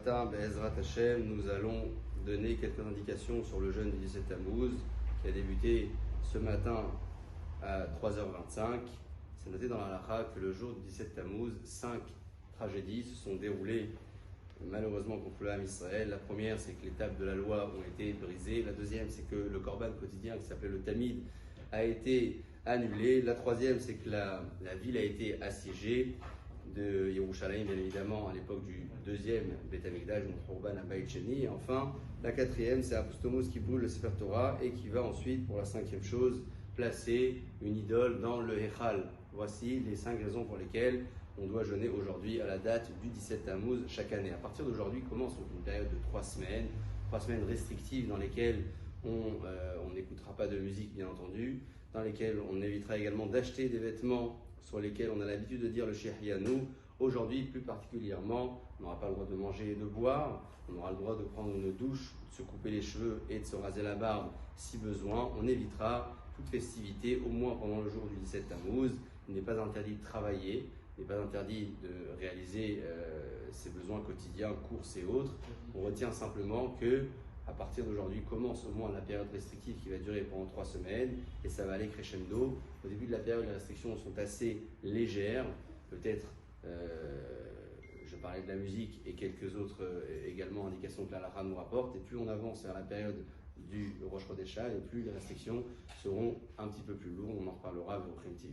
matin, Be'ezrat Hashem, nous allons donner quelques indications sur le jeûne du 17 Tammuz qui a débuté ce matin à 3h25. C'est noté dans la halakha que le jour du 17 Tammuz, 5 tragédies se sont déroulées malheureusement contre le Ham Israël. La première, c'est que les tables de la loi ont été brisées. La deuxième, c'est que le korban quotidien qui s'appelait le Tamid a été annulé. La troisième, c'est que la ville a été assiégée de Yerushalayim, bien évidemment, à l'époque du deuxième Beth Amikdash, donc Khurban Abayit Sheni. Et enfin, la quatrième, c'est Apostomos qui brûle le Sefer Torah et qui va ensuite, pour la cinquième chose, placer une idole dans le Hechal. Voici les 5 raisons pour lesquelles on doit jeûner aujourd'hui à la date du 17 Tammuz chaque année. À partir d'aujourd'hui commence donc une période de 3 semaines restrictives dans lesquelles on n'écoutera pas de musique bien entendu, dans lesquelles on évitera également d'acheter des vêtements sur lesquels on a l'habitude de dire le Shehianu. Aujourd'hui, plus particulièrement, on n'aura pas le droit de manger et de boire, on aura le droit de prendre une douche, de se couper les cheveux et de se raser la barbe si besoin. On évitera toute festivité, au moins pendant le jour du 17 Tammuz. Il n'est pas interdit de travailler, il n'est pas interdit de réaliser ses besoins quotidiens, courses et autres. On retient simplement que à partir d'aujourd'hui commence au moins la période restrictive qui va durer pendant 3 semaines et ça va aller crescendo. Au début de la période, les restrictions sont assez légères, peut-être je parlais de la musique et quelques autres également indications que la halakha nous rapporte, et plus on avance vers la période du Rosh Chodesh et plus les restrictions seront un petit peu plus lourdes. On en reparlera au primitif.